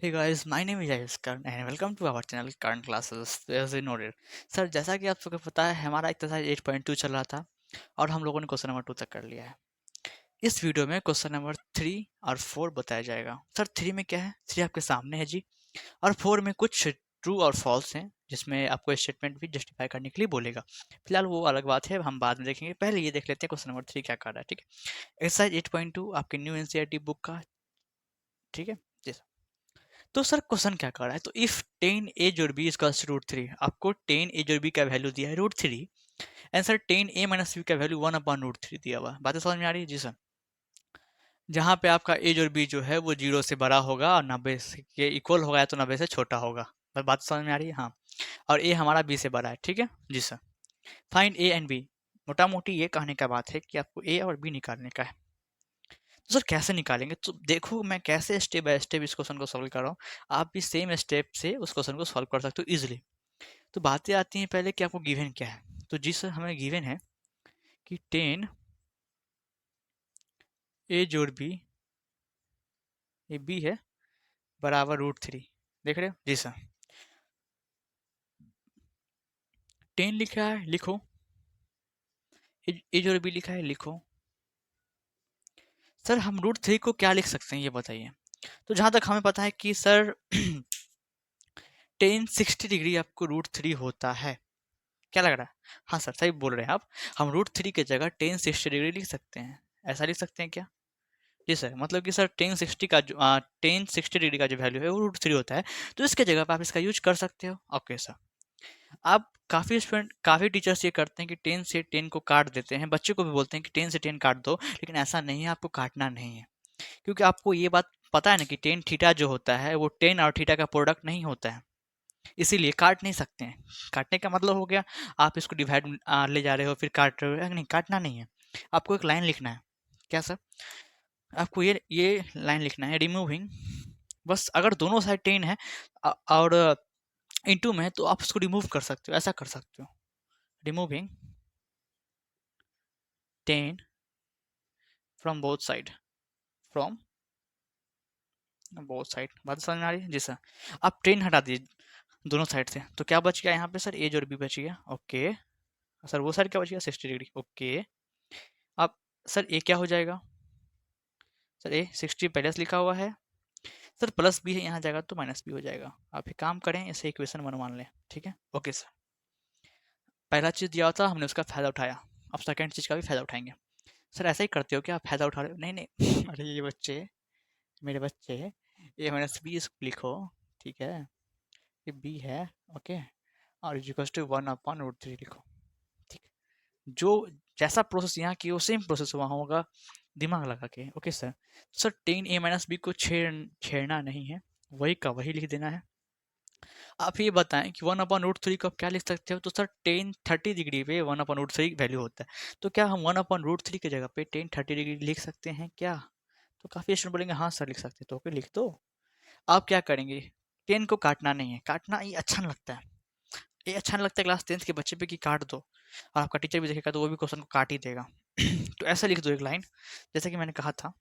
Hey guys, my name is Ayush Karan and welcome to our channel Current Classes. As you noted, sir जैसा कि आप सबको पता है हमारा एक्सरसाइज 8.2 चल रहा था और हम लोगों ने क्वेश्चन नंबर 2 तक कर लिया है। इस वीडियो में क्वेश्चन नंबर 3 और 4 बताया जाएगा। सर 3 में क्या है? 3 आपके सामने है जी, और 4 में कुछ ट्रू और फॉल्स हैं जिसमें आपको स्टेटमेंट भी जस्टिफाई करने के लिए बोलेगा। फिलहाल वो अलग बात है, हम बाद में देखेंगे। पहले ये देख लेते हैं क्वेश्चन नंबर 3 क्या कर रहा है। ठीक है, एक्सरसाइज 8.2 आपके न्यू एनसीईआरटी बुक का। ठीक है जी सर। तो सर क्वेश्चन क्या कर रहा है? तो इफ 10 एज और बी इक्वल्स रूट थ्री, आपको 10 एज और बी का वैल्यू दिया है root three, and sir 10 A minus B का वैल्यू 1/√3 दिया हुआ है। बातें समझ में आ रही है जी सर? जहाँ पे आपका एज और बी जो है वो 0 से बड़ा होगा और 90 के इक्वल होगा या तो 90 से छोटा होगा। बात समझ में आ रही है? हाँ। और ए हमारा बी से बड़ा है। ठीक है जी sir. Find A and B, मोटा मोटी ये कहने का बात है कि आपको ए और बी निकालने का है। तो सर कैसे निकालेंगे? तो देखो मैं कैसे स्टेप बाय स्टेप इस क्वेश्चन को सॉल्व कर रहा हूँ, आप भी सेम स्टेप से उस क्वेश्चन को सॉल्व कर सकते हो इजीली। तो बातें आती हैं पहले कि आपको गिवन क्या है। तो जी सर हमें गिवन है कि 10 ए जोड़ बी, ये बी है, बराबर √3। देख रहे हो जी सर? 10 लिखा है, लिखो। ए जोड़ बी लिखा है, लिखो। सर हम √3 को क्या लिख सकते हैं ये बताइए। तो जहां तक हमें पता है कि सर 10 60 डिग्री आपको √3 होता है। क्या लग रहा है? हाँ सर सही बोल रहे हैं आप। हम √3 की जगह 10 60 डिग्री लिख सकते हैं। ऐसा लिख सकते हैं क्या? जी सर, मतलब कि सर 1060 का जो 1060 डिग्री का जो वैल्यू है वो √3 होता है। तो इसके जगह पे आप इसका यूज कर सकते हो। Okay sir. आप काफ़ी टीचर्स ये करते हैं कि 10 से 10 को काट देते हैं, बच्चे को भी बोलते हैं कि 10 से 10 काट दो, लेकिन ऐसा नहीं है, आपको काटना नहीं है। क्योंकि आपको ये बात पता है ना कि टेन थीटा जो होता है वो 10 और थीटा का प्रोडक्ट नहीं होता है, इसीलिए काट नहीं सकते हैं। काटने का मतलब हो गया आप इसको डिवाइड ले जा रहे हो फिर काट रहे हो, नहीं काटना नहीं है। आपको एक लाइन लिखना है। क्या सर? आपको ये लाइन लिखना है, रिमूविंग। बस अगर दोनों साइड 10 है और इनटू में है तो आप उसको रिमूव कर सकते हो, ऐसा कर सकते हो। Removing 10 from both side, from both side. बात समझ में आ रही है जी सर? आप 10 हटा दीजिए दोनों साइड से, तो क्या बच गया यहाँ पे सर? एज और बी बच गया। ओके सर, वो साइड क्या बच गया? 60 डिग्री। ओके। अब सर ए क्या हो जाएगा? सर ए 60 पहले से लिखा हुआ है, सर प्लस बी है, यहाँ जाएगा तो माइनस बी हो जाएगा। आप एक काम करें, इसे इक्वेशन 1 मान लें। ठीक है ओके सर। पहला चीज़ दिया था हमने उसका फ़ायदा उठाया, अब सेकंड चीज़ का भी फ़ायदा उठाएंगे। सर ऐसा ही करते हो क्या? आप फ़ायदा उठा रहे हो? नहीं नहीं अरे ये बच्चे, मेरे बच्चे, ए माइनस बी लिखो। ठीक है, ये बी है। ओके, और इक्वल्स टू 1/√3 लिखो। ठीक, जो जैसा प्रोसेस यहाँ की वो सेम प्रोसेस वहाँ होगा, दिमाग लगा के। Okay sir. Sir 10 A minus B को छेड़ना नहीं है, वही का वही लिख देना है। आप ये बताएं कि 1/√3 को आप क्या लिख सकते हो? तो सर 10 30 डिग्री पे 1/√3 वैल्यू होता है, तो क्या हम 1/√3 की जगह पे 10 30 डिग्री लिख सकते हैं क्या? तो काफ़ी स्टूडेंट बोलेंगे हाँ सर लिख सकते हैं, तो ओके लिख दो। आप क्या करेंगे? 10 को काटना नहीं है, काटना ये अच्छा नहीं लगता है। ये अच्छा नहीं लगता है क्लास 10th के बच्चे पे कि काट दो, और आपका टीचर भी देखेगा तो वो भी क्वेश्चन को काट ही देगा। तो ऐसा लिख दो एक लाइन, जैसा कि मैंने कहा था,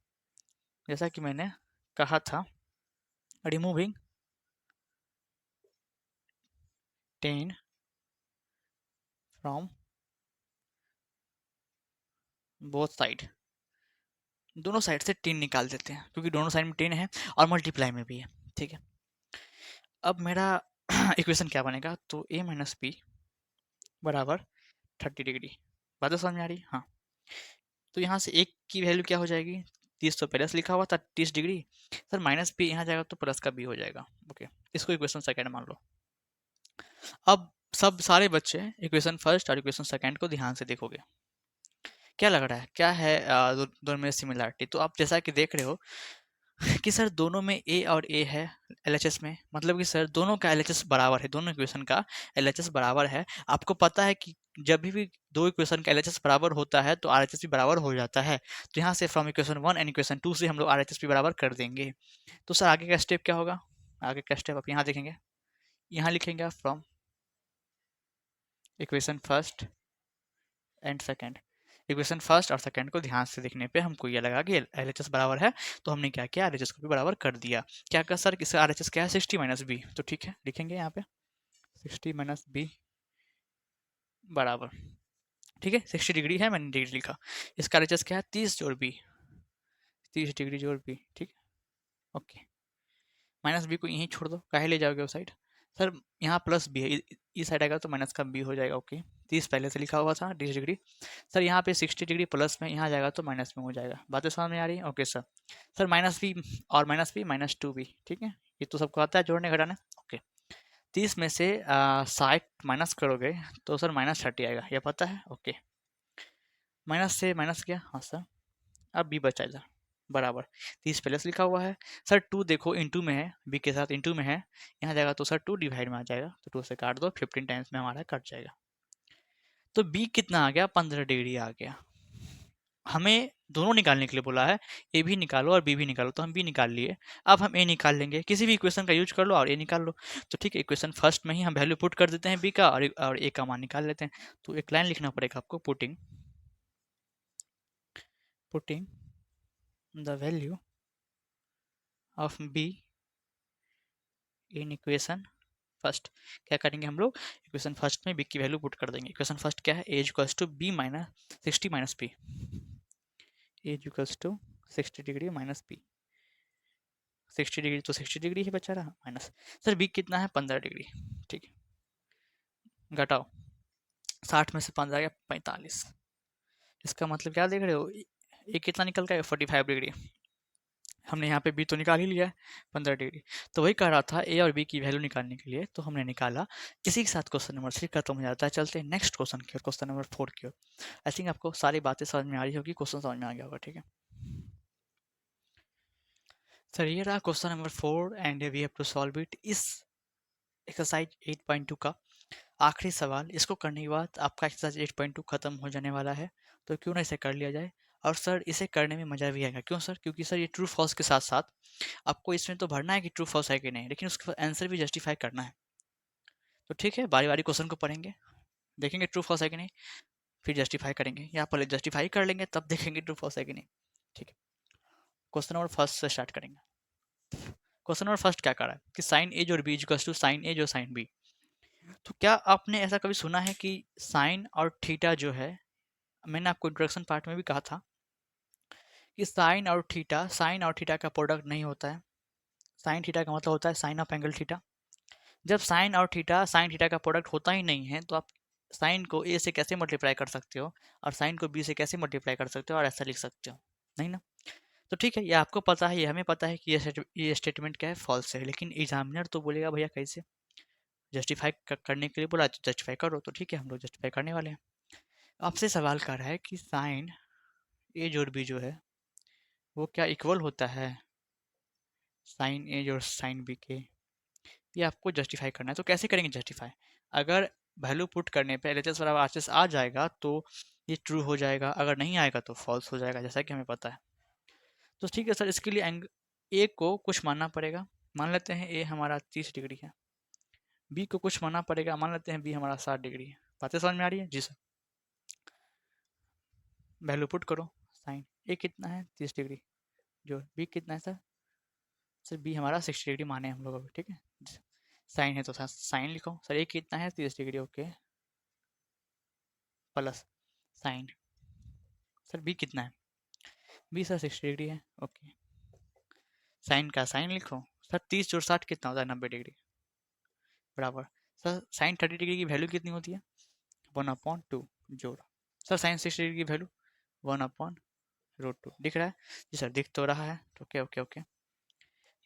जैसा कि मैंने कहा था, रिमूविंग 10 फ्रॉम बोथ साइड। दोनों साइड से 10 निकाल देते हैं क्योंकि दोनों साइड में 10 है और मल्टीप्लाई में भी है। ठीक है, अब मेरा इक्वेशन क्या बनेगा? तो ए माइनस बी बराबर 30 डिग्री। बात तो समझ में आ रही? हाँ। तो यहाँ से एक की वैल्यू क्या हो जाएगी? 30 तो पहले से लिखा हुआ था 30 डिग्री, सर माइनस बी यहाँ जाएगा तो प्लस का बी हो जाएगा। ओके, इसको इक्वेशन सेकंड मान लो। अब सब सारे बच्चे इक्वेशन फर्स्ट और इक्वेशन सेकंड को ध्यान से देखोगे। क्या लग रहा है क्या है दोनों में सिमिलरिटी? तो आप जैसा कि देख रहे हो कि सर दोनों में ए और ए है एलएचएस में, मतलब कि सर दोनों का एलएचएस बराबर है, दोनों इक्वेशन का एलएचएस बराबर है। आपको पता है कि जब भी दो इक्वेशन का एलएचएस बराबर होता है तो आरएचएस भी बराबर हो जाता है। तो यहाँ से फ्रॉम इक्वेशन 1 एंड इक्वेशन 2 से हम लोग आरएचएस भी बराबर कर देंगे। तो सर आगे का स्टेप क्या होगा? आगे का स्टेप आप यहाँ देखेंगे, यहाँ लिखेंगे आप from equation first and second. Equation first और सेकंड को ध्यान से देखने पे हमको ये लगा कि एलएचएस बराबर है, तो हमने क्या किया, आरएचएस को भी बराबर कर दिया। क्या कर सर, इसका आरएचएस क्या है, 60 माइनस बी, तो ठीक है लिखेंगे यहाँ पे 60 माइनस बी बराबर, ठीक है 60 डिग्री है, मैंने डिग्री लिखा। इसका आरएचएस क्या है, 30 जोड़ बी, 30 डिग्री जोड़ बी, ठीक है ओके। माइनस बी को यहीं छोड़ दो, काहे ले जाओगे उस साइड, सर यहाँ प्लस बी है, इस साइड आएगा तो माइनस का बी हो जाएगा, ओके 30 पहले से लिखा हुआ था 30 डिग्री, सर यहाँ पे 60 डिग्री प्लस में, यहाँ जाएगा तो माइनस में हो जाएगा, बातें समझ में आ रही है, okay sir. Sir minus B और minus B minus two B, ठीक है ये तो सबको आता है जोड़ने घटाने, ओके। 30 में से 60 माइनस करोगे तो सर माइनस 30 आएगा, ये पता है, ओके। माइनस से माइनस किया, हाँ सर, अब बी बचा इधर बराबर, 30 पहले से लिखा हुआ है, सर 2 देखो इंटू में है, बी के साथ इंटू में है, यहाँ जाएगा तो सर 2 डिवाइड में आ जाएगा, तो 2 से काट दो, 15 टाइम्स में हमारा कट जाएगा। तो बी कितना आ गया, 15 डिग्री आ गया। हमें दोनों निकालने के लिए बोला है, ए भी निकालो और बी भी निकालो, तो हम बी निकाल लिए। अब हम ए निकाल लेंगे, किसी भी इक्वेशन का यूज कर लो और ए निकाल लो। तो ठीक है, इक्वेशन फर्स्ट में ही हम वैल्यू पुट कर देते हैं बी का, और ए का मान निकाल लेते हैं। तो एक लाइन लिखना पड़ेगा आपको, putting the value of B in equation first. क्या करेंगे हम लोग, इक्वेशन फर्स्ट में बी की वैल्यू पुट कर देंगे। इक्वेशन फर्स्ट क्या है, A equals to B minus 60 minus P, A equals to 60 degree minus P, 60 degree तो 60 डिग्री ही बचा रहा, माइनस सर बी कितना है, 15 डिग्री, ठीक है घटाओ, 60 में से 15 गया 45, इसका मतलब क्या देख रहे हो, ये कितना निकल गया, 45 डिग्री। हमने यहाँ पे बी तो निकाल ही लिया है 15 डिग्री, तो वही कह रहा था ए और बी की वैल्यू निकालने के लिए, तो हमने निकाला। इसी के साथ क्वेश्चन नंबर 3 खत्म हो जाता है। चलते हैं नेक्स्ट क्वेश्चन की ओर, क्वेश्चन नंबर 4 की ओर। आई थिंक आपको सारी बातें समझ में आ रही होगी, क्वेश्चन समझ में आ गया होगा, ठीक है सर। ये रहा question number 4 and we have to solve it. इस एक्सरसाइज 8.2 का आखिरी सवाल, इसको करने के बाद आपका एक्सरसाइज 8.2 खत्म हो जाने वाला है, तो क्यों ना इसे कर लिया जाए। और सर इसे करने में मज़ा भी आएगा, क्यों सर, क्योंकि सर ये ट्रू फॉल्स के साथ साथ आपको इसमें तो भरना है कि ट्रू फॉल्स है कि नहीं, लेकिन उसके बाद आंसर भी जस्टिफाई करना है। तो ठीक है, बारी बारी क्वेश्चन को पढ़ेंगे, देखेंगे ट्रू फॉल्स है कि नहीं, फिर जस्टिफाई करेंगे, या पहले जस्टिफाई कर लेंगे तब देखेंगे ट्रू फॉल्स है कि नहीं, ठीक है। क्वेश्चन नंबर फर्स्ट से स्टार्ट करेंगे। क्वेश्चन नंबर फर्स्ट क्या कर रहा है कि साइन ए और बी इक्वल्स टू साइन ए जो साइन बी। तो क्या आपने ऐसा कभी सुना है कि साइन और थीटा जो है, मैंने आपको इंट्रोडक्शन पार्ट में भी कहा था कि साइन और थीटा का प्रोडक्ट नहीं होता है। साइन थीटा का मतलब होता है साइन ऑफ एंगल थीटा। जब साइन थीटा का प्रोडक्ट होता ही नहीं है, तो आप साइन को ए से कैसे मल्टीप्लाई कर सकते हो और साइन को बी से कैसे मल्टीप्लाई कर सकते हो और ऐसा लिख सकते हो, नहीं ना। तो ठीक है, ये आपको पता है, ये हमें पता है कि ये स्टेटमेंट क्या है, फॉल्स है, लेकिन एग्जामिनर तो बोलेगा भैया कैसे जस्टिफाई करने के लिए बोला, तो जस्टिफाई करो, तो ठीक है हम लोग जस्टिफाई करने वाले हैं। आपसे सवाल कर रहा है कि साइन ए जोड़ बी जो है वो क्या इक्वल होता है साइन ए जोड़ साइन बी के, ये आपको जस्टिफाई करना है। तो कैसे करेंगे जस्टिफाई, अगर वैल्यू पुट करने पे एलएचएस बराबर आरएचएस आ जाएगा तो ये ट्रू हो जाएगा, अगर नहीं आएगा तो फॉल्स हो जाएगा, जैसा कि हमें पता है। तो ठीक है सर, इसके लिए एंग ए को कुछ मानना पड़ेगा, मान लेते हैं ए हमारा 30 डिग्री है, बी को कुछ मानना पड़ेगा, मान लेते हैं बी हमारा 60 डिग्री है। बातें समझ में आ रही है जी सर। वैल्यू पुट करो, साइन ए कितना है 30 डिग्री, जो बी कितना है सर, बी हमारा 60 डिग्री माने हम लोग अभी, ठीक है। साइन है तो साइन लिखो, सर ए कितना है 30 degree, okay, plus sine, sir B कितना है, बी सर 60 डिग्री है, ओके, साइन का साइन लिखो, सर 30 जोड़ 60 कितना होता है 90 डिग्री, बराबर सर साइन 30 डिग्री की वैल्यू कितनी होती है 1/2 जोड़, सर साइन 60 डिग्री की वैल्यू 1/√2 दिख रहा है जी सर, दिख तो रहा है, ओके ओके ओके।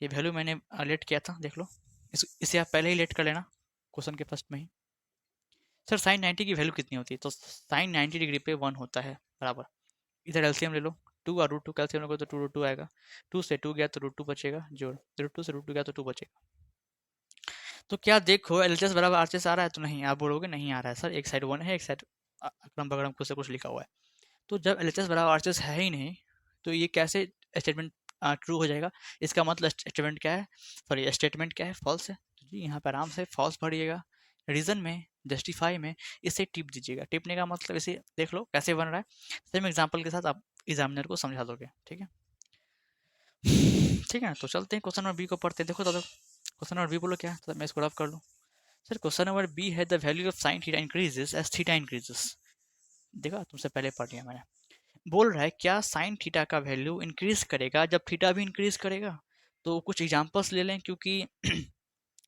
ये वैल्यू मैंने लेट किया था, देख लो, इसे आप पहले ही लेट कर लेना क्वेश्चन के फर्स्ट में ही। सर साइन 90 की वैल्यू कितनी होती है, तो साइन 90 डिग्री पे 1 होता है, बराबर, इधर एलसीएम ले लो, 2 और √2 कैलसियम लोगे तो 2√2 आएगा, 2 से 2 गया तो √2 बचेगा, जोड़ √2 से √2 गया तो 2 बचेगा। तो क्या देखो एलएचएस बराबर आरएचएस आ रहा है, तो नहीं, आप बोलोगे नहीं आ रहा है सर, एक साइड 1 है, एक साइड अकड़म बगड़म कुछ से कुछ लिखा हुआ है। तो जब एलएचएस बराबर आरएचएस है ही नहीं, तो ये कैसे स्टेटमेंट ट्रू हो जाएगा, इसका मतलब स्टेटमेंट क्या है, सॉरी स्टेटमेंट क्या है, फॉल्स है। तो जी यहाँ पर आराम से फॉल्स भरिएगा, रीजन में जस्टिफाई में इसे टिप दीजिएगा। टिपने का मतलब इसे देख लो कैसे बन रहा है, सेम एग्जाम्पल के साथ आप एग्जामिनर को समझा दोगे। ठीक है, ठीक है, तो चलते हैं क्वेश्चन नंबर बी को पढ़ते हैं। देखो दादा, क्वेश्चन नंबर बी बोलो क्या है, तो मैं इसको रफ कर लूँ। सर क्वेश्चन नंबर बी है the value of sine theta increases as theta increases. देखा, तुमसे पहले पढ़ लिया मैंने। बोल रहा है क्या साइन थीटा का वैल्यू इंक्रीज करेगा जब थीटा भी इंक्रीज करेगा। तो कुछ एग्जांपल्स ले लें, क्योंकि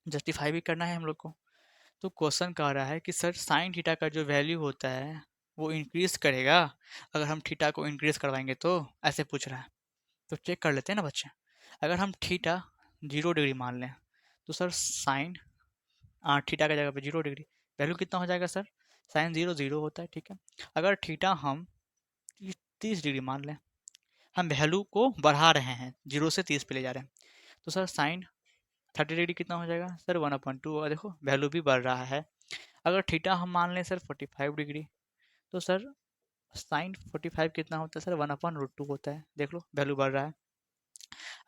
जस्टिफाई भी करना है हम लोग को। तो क्वेश्चन कह रहा है कि सर साइन थीटा का जो वैल्यू होता है वो इंक्रीज करेगा अगर हम थीटा को इंक्रीज करवाएंगे, तो ऐसे पूछ रहा है। तो चेक कर लेते हैं ना बच्चे। अगर हम थीटा 0 डिग्री मान लें, तो सर साइन थीटा की जगह पे 0 डिग्री, वैल्यू कितना हो जाएगा सर, साइन 0 0 होता है। ठीक है, अगर थीटा हम 30 डिग्री मान लें, हम वैल्यू को बढ़ा रहे हैं, 0 से 30 पे ले जा रहे हैं, तो सर साइन 30 डिग्री कितना हो जाएगा सर, 1/2। और देखो वैल्यू भी बढ़ रहा है। अगर थीटा हम मान लें सर 45 डिग्री, तो सर साइन 45 कितना होता है सर, 1/√2 होता है। देख लो वैल्यू बढ़ रहा है।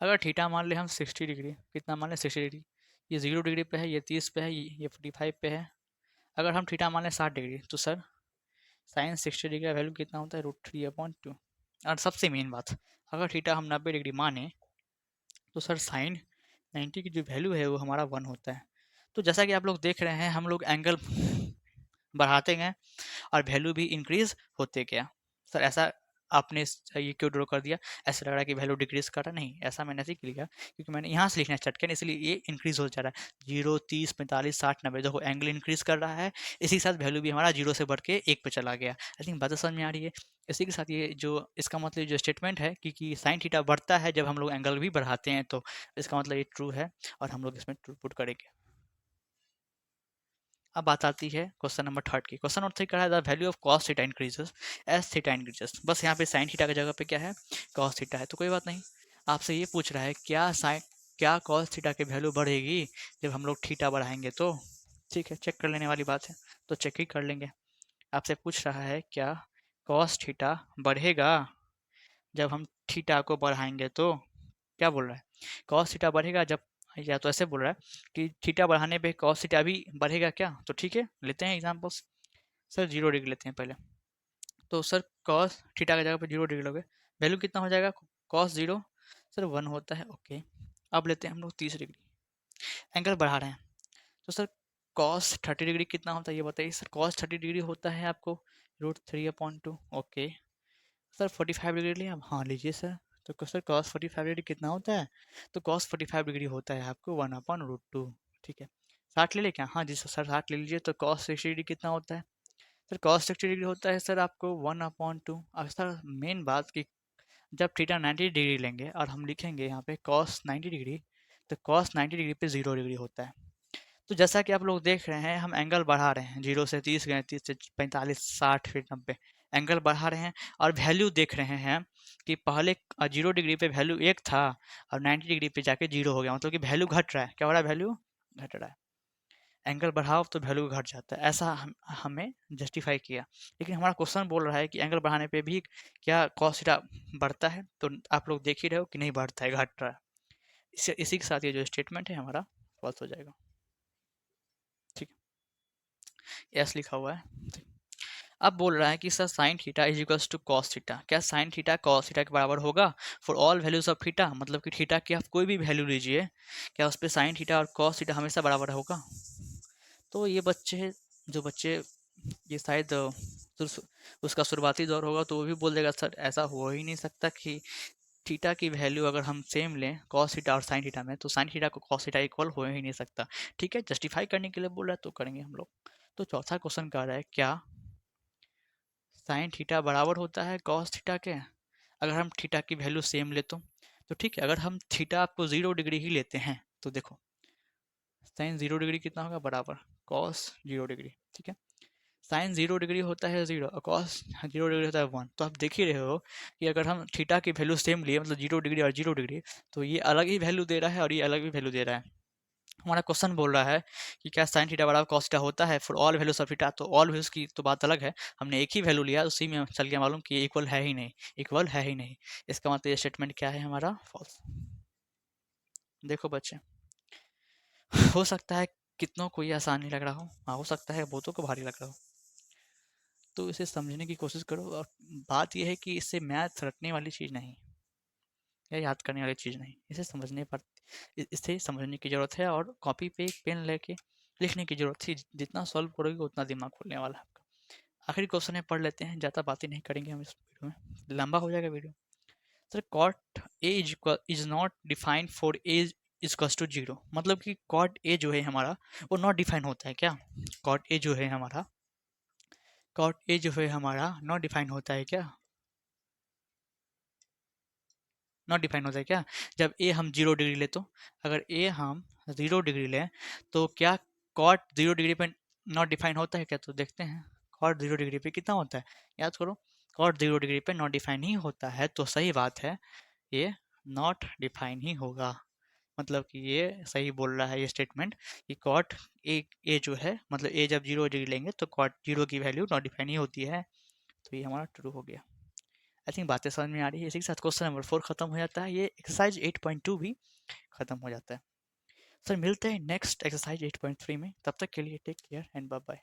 अगर थीटा मान ले हम 60 डिग्री, कितना मान लें 60 डिग्री, ये 0 डिग्री पे है, ये 30 पे है, ये 45 पे है। अगर हम थीटा मान लें 60 डिग्री, तो सर साइन 60 डिग्री का वैल्यू कितना होता है, √3/2। और सबसे मेन बात, अगर थीटा हम 90 डिग्री माने, तो सर साइन 90 की जो वैल्यू है वो हमारा 1 होता है। तो जैसा कि आप लोग देख रहे हैं, हम लोग एंगल बढ़ाते गए और वैल्यू भी इंक्रीज होते गया। सर ऐसा आपने ये क्यों ड्रॉ कर दिया, ऐसा लग रहा है कि वैल्यू डिक्रीज कर रहा है। नहीं, ऐसा मैंने ऐसे लिखा क्योंकि मैंने यहाँ से लिखना है चटकन, इसलिए ये इंक्रीज हो जा रहा है। 0 30 45 60 90, देखो एंगल इंक्रीज कर रहा है, इसी के साथ वैल्यू भी हमारा 0 से बढ़ के 1 पे चला गया। आई थिंक बात समझ में आ रही है। इसी के साथ ये जो इसका मतलब जो स्टेटमेंट है कि साइन थीटा बढ़ता है जब हम लोग एंगल भी बढ़ाते हैं, तो इसका मतलब ये ट्रू है और हम लोग इसमें ट्रू पुट करेंगे। अब बात आती है क्वेश्चन नंबर 3 की। क्वेश्चन नंबर 3 का है the value of cos theta increases as theta increases. बस यहाँ पे साइन थीटा की जगह पे क्या है, कॉस थीटा है। तो कोई बात नहीं, आपसे ये पूछ रहा है क्या कॉस थीटा की वैल्यू बढ़ेगी जब हम लोग थीटा बढ़ाएंगे, तो ठीक है, चेक कर लेने वाली बात है, तो चेक ही कर लेंगे। आपसे पूछ रहा है क्या कॉस थीटा बढ़ेगा जब हम थीटा को बढ़ाएंगे, तो क्या बोल रहा है, कॉस थीटा बढ़ेगा जब, या तो ऐसे बोल रहा है कि थीटा बढ़ाने पे कॉस थीटा भी बढ़ेगा क्या। तो ठीक है, लेते हैं एग्जांपल्स। सर 0 डिग्री लेते हैं पहले। तो सर कॉस थीटा की जगह पे 0 डिग्री लोगे, वैल्यू कितना हो जाएगा, कॉस 0 सर 1 होता है। ओके, अब लेते हैं हम लोग 30 डिग्री, एंगल बढ़ा रहे हैं। तो सर कॉस 30 डिग्री कितना होता है ये बताइए। सर कॉस 30 डिग्री होता है आपको √3/2। ओके, सर 45 डिग्री लिया, हाँ लीजिए सर। तो सर कॉस 45 डिग्री कितना होता है, तो कॉस 45 डिग्री होता है आपको 1/√2। ठीक है, 60 ले लें क्या, हाँ जी सर 60 ले लीजिए। तो कॉस 60 डिग्री कितना होता है, सर कॉस 60 डिग्री होता है सर आपको 1/2। अब सर मेन बात कि जब थीटा 90 डिग्री लेंगे और हम लिखेंगे यहाँ पे कॉस 90 डिग्री, तो कॉस 90 डिग्री पे 0 डिग्री होता है। तो जैसा कि आप लोग देख रहे हैं, हम एंगल बढ़ा रहे हैं, 0 से 30 गए, 30 से 45 60 फिर 90, एंगल बढ़ा रहे हैं और वैल्यू देख रहे हैं कि पहले 0 डिग्री पे वैल्यू 1 था और 90 डिग्री पे जाके 0 हो गया, मतलब कि वैल्यू घट रहा है। क्या हो रहा है, वैल्यू घट रहा है। एंगल बढ़ाओ तो वैल्यू घट जाता है, ऐसा हमें जस्टिफाई किया। लेकिन हमारा क्वेश्चन बोल रहा है कि एंगल बढ़ाने पे भी क्या कॉस थीटा बढ़ता है, तो आप लोग देख ही रहे हो कि नहीं बढ़ता है, घट रहा है। इसी के साथ ये जो स्टेटमेंट है हमारा फॉल्स हो जाएगा। ठीक है, यस लिखा हुआ है। अब बोल रहा है कि sir sine theta is equals to cos theta. क्या साइन थीटा कॉस थीटा के बराबर होगा for all values of theta, मतलब कि थीटा की आप कोई भी वैल्यू लीजिए, क्या उस पर साइन थीटा और कॉस थीटा हमेशा बराबर होगा। तो ये बच्चे, जो बच्चे ये शायद उसका शुरुआती दौर होगा, तो वो भी बोल देगा सर ऐसा हो ही नहीं सकता कि थीटा की वैल्यू अगर हम सेम लें कॉस थीटा और साइन थीटा में, तो साइन थीटा को कॉस थीटा इक्वल हो ही नहीं सकता। ठीक है, जस्टिफाई करने के लिए बोल रहा है तो करेंगे हम लोग। तो चौथा क्वेश्चन कह रहा है क्या साइन थीटा बराबर होता है कॉस थीटा के अगर हम थीटा की वैल्यू सेम ले तो ठीक है, अगर हम थीटा आपको 0 डिग्री ही लेते हैं, तो देखो साइन 0 डिग्री कितना होगा, बराबर कॉस 0 डिग्री। ठीक है, साइन 0 डिग्री होता है 0 और कॉस 0 डिग्री होता है 1। तो आप देख ही रहे हो कि अगर हम थीटा की वैल्यू सेम लिए, मतलब 0 डिग्री और 0 डिग्री, तो ये अलग ही वैल्यू दे रहा है और ये अलग ही वैल्यू दे रहा है। हमारा क्वेश्चन बोल रहा है कि क्या साइन थीटा बराबर कॉस थीटा होता है for all values of theta. तो ऑल वैल्यूज की तो बात अलग है, हमने एक ही वैल्यू लिया, उसी में चल गया मालूम कि ये इक्वल है ही नहीं, इक्वल है ही नहीं। इसका मतलब ये स्टेटमेंट क्या है हमारा, फॉल्स। देखो बच्चे, हो सकता है कितनों को ये आसान नहीं लग रहा हो सकता है बहुतों को भारी लग रहा हो। तो इसे समझने की कोशिश करो, और बात यह है कि इससे मैथ रटने वाली चीज़ नहीं, या याद करने वाली चीज़ नहीं, इसे समझने पर इसे समझने की ज़रूरत है, और कॉपी पे एक पेन लेके लिखने की ज़रूरत थी। जितना सॉल्व करोगे उतना दिमाग खुलने वाला है आपका। आखिरी क्वेश्चन है, पढ़ लेते हैं, ज़्यादा बातें नहीं करेंगे हम इस वीडियो में, लंबा हो जाएगा video. Sir cot A is not defined for A is to zero, मतलब कि कॉट ए जो है हमारा वो नॉट डिफाइन होता है क्या? कॉट ए जो है हमारा, कॉट ए जो है हमारा नॉट डिफाइन होता है क्या? नॉट डिफाइन होता है क्या? जब ए हम 0 डिग्री ले, तो अगर ए हम 0 डिग्री लें तो क्या कॉट 0 डिग्री पे नॉट डिफाइन होता है क्या? तो देखते हैं कॉट 0 डिग्री पे कितना होता है, याद करो। कॉट 0 डिग्री पे नॉट डिफाइन ही होता है, तो सही बात है, ये नॉट डिफाइन ही होगा। मतलब कि ये सही बोल रहा है ये स्टेटमेंट कि कॉट ए जो है, मतलब ए जब 0 डिग्री लेंगे तो कॉट 0 की वैल्यू नॉट डिफाइन ही होती है। तो ये हमारा ट्रू हो गया। आई थिंक बातें समझ में आ रही है। इसी के साथ क्वेश्चन नंबर 4 खत्म हो जाता है, ये एक्सरसाइज 8.2 भी खत्म हो जाता है। सर मिलते हैं नेक्स्ट एक्सरसाइज 8.3 में, तब तक के लिए take care and bye bye.